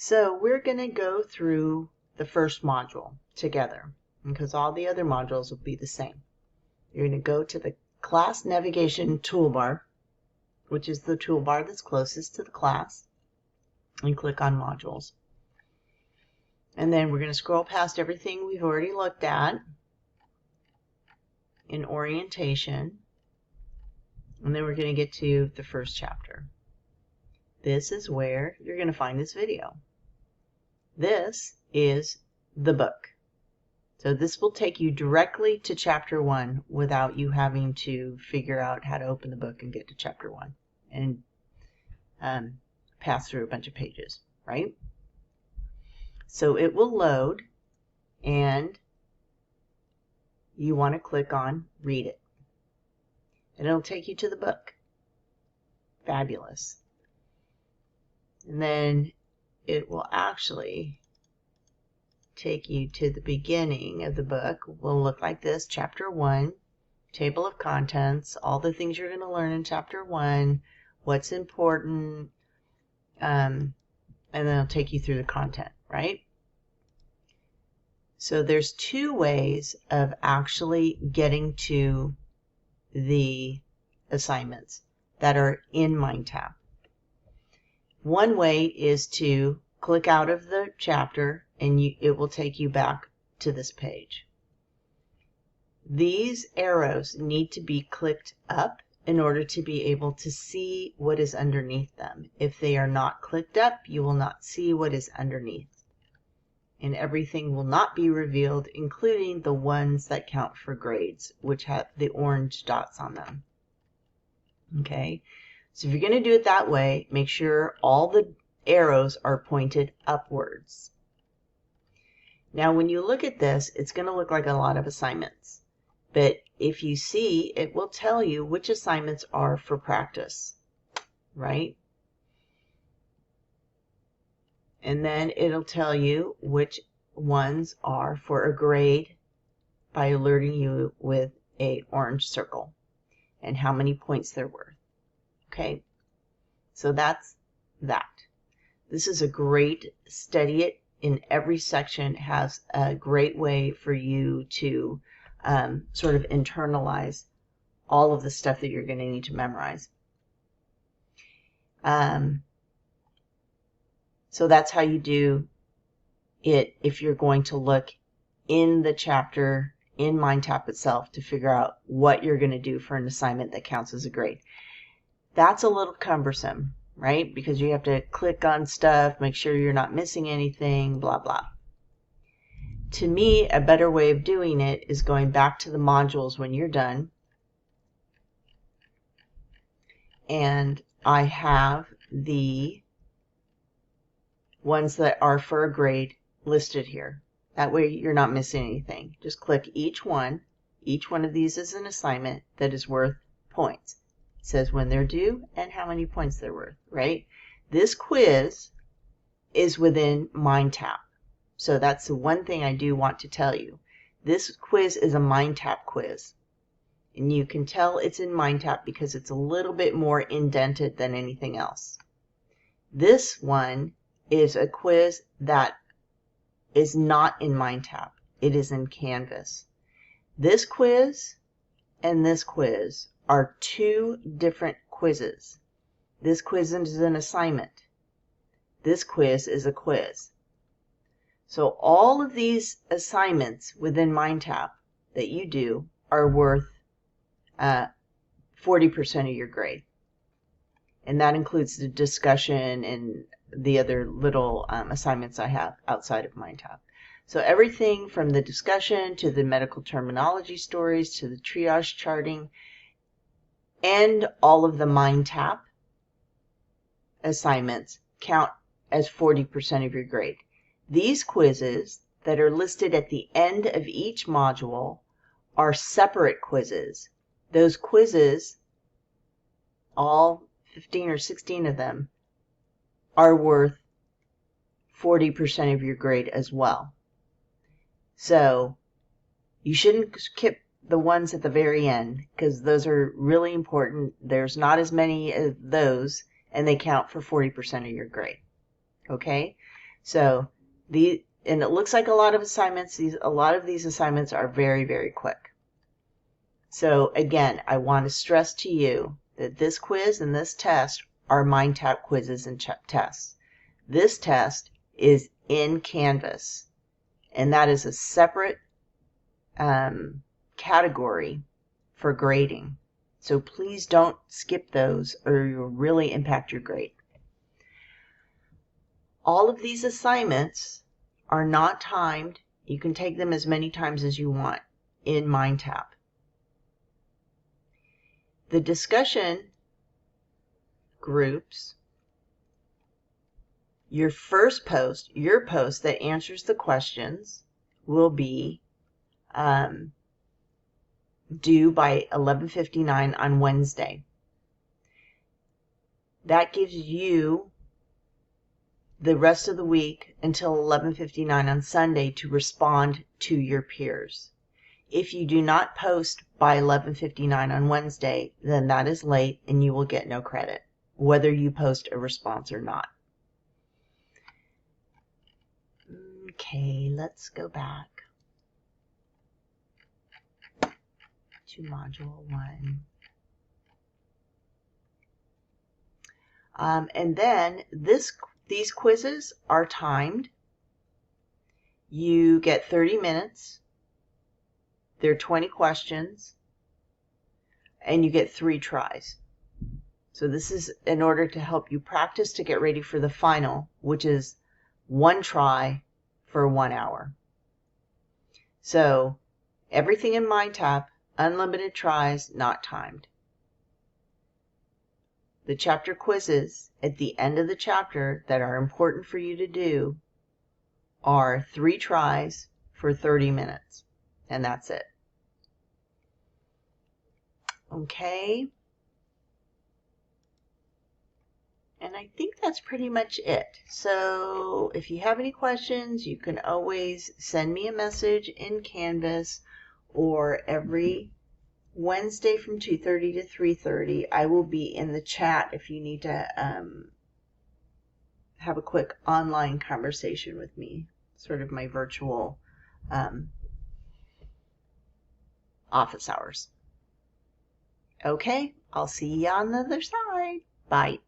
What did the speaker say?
So we're going to go through the first module together because all the other modules will be the same. You're going to go to the class navigation toolbar, which is the toolbar that's closest to the class, and click on modules. And then we're going to scroll past everything we've already looked at in orientation, and then we're going to get to the first chapter. This is where you're going to find this video. This is the book. So this will take you directly to chapter 1 without you having to figure out how to open the book and get to chapter 1 and pass through a bunch of pages, right? So it will load, and you want to click on read it. And it'll take you to the book. Fabulous. And then it will actually take you to the beginning of the book. Will look like this: chapter 1, table of contents, all the things you're going to learn in chapter 1, what's important, and then it'll take you through the content, right? So there's two ways of actually getting to the assignments that are in MindTap. One way is to click out of the chapter and it will take you back to this page. These arrows need to be clicked up in order to be able to see what is underneath them. If they are not clicked up, you will not see what is underneath. And everything will not be revealed, including the ones that count for grades, which have the orange dots on them. Okay, so if you're going to do it that way, make sure all the arrows are pointed upwards. Now when you look at this, it's going to look like a lot of assignments. But if you see, it will tell you which assignments are for practice, right? And then it'll tell you which ones are for a grade by alerting you with an orange circle and how many points they're worth. Okay, so that's that. This is a great study it in every section. Has a great way for you to sort of internalize all of the stuff that you're going to need to memorize. So that's how you do it if you're going to look in the chapter in MindTap itself to figure out what you're going to do for an assignment that counts as a grade. That's a little cumbersome, right? Because you have to click on stuff, make sure you're not missing anything, blah, blah. To me, a better way of doing it is going back to the modules when you're done. And I have the ones that are for a grade listed here. That way you're not missing anything. Just click each one. Each one of these is an assignment that is worth points. It says when they're due and how many points they're worth, right? This quiz is within MindTap. So that's the one thing I do want to tell you. This quiz is a MindTap quiz. And you can tell it's in MindTap because it's a little bit more indented than anything else. This one is a quiz that is not in MindTap. It is in Canvas. This quiz and this quiz are two different quizzes. This quiz is an assignment. This quiz is a quiz. So all of these assignments within MindTap that you do are worth 40% of your grade. And that includes the discussion and the other little assignments I have outside of MindTap. So everything from the discussion to the medical terminology stories to the triage charting and all of the MindTap assignments count as 40% of your grade. These quizzes that are listed at the end of each module are separate quizzes. Those quizzes, all 15 or 16 of them, are worth 40% of your grade as well. So you shouldn't skip the ones at the very end because those are really important. There's not as many of those and they count for 40% of your grade. Okay? So and it looks like a lot of these assignments are very, very quick. So again, I want to stress to you that this quiz and this test are MindTap quizzes and tests. This test is in Canvas, and that is a separate category for grading. So please don't skip those or you'll really impact your grade. All of these assignments are not timed. You can take them as many times as you want in MindTap. The discussion groups, your first post, your post that answers the questions, will be due by 11:59 on Wednesday. That gives you the rest of the week until 11:59 on Sunday to respond to your peers. If you do not post by 11:59 on Wednesday, then that is late and you will get no credit, whether you post a response or not. Okay, let's go back to Module 1. And then these quizzes are timed. You get 30 minutes. There are 20 questions. And you get 3 tries. So this is in order to help you practice to get ready for the final, which is 1 try for 1 hour. So everything in MindTap, unlimited tries, not timed. The chapter quizzes at the end of the chapter that are important for you to do are 3 tries for 30 minutes. And that's it. Okay. And I think that's pretty much it. So if you have any questions, you can always send me a message in Canvas, or every Wednesday from 2:30 to 3:30, I will be in the chat if you need to have a quick online conversation with me, sort of my virtual office hours. Okay, I'll see you on the other side. Bye.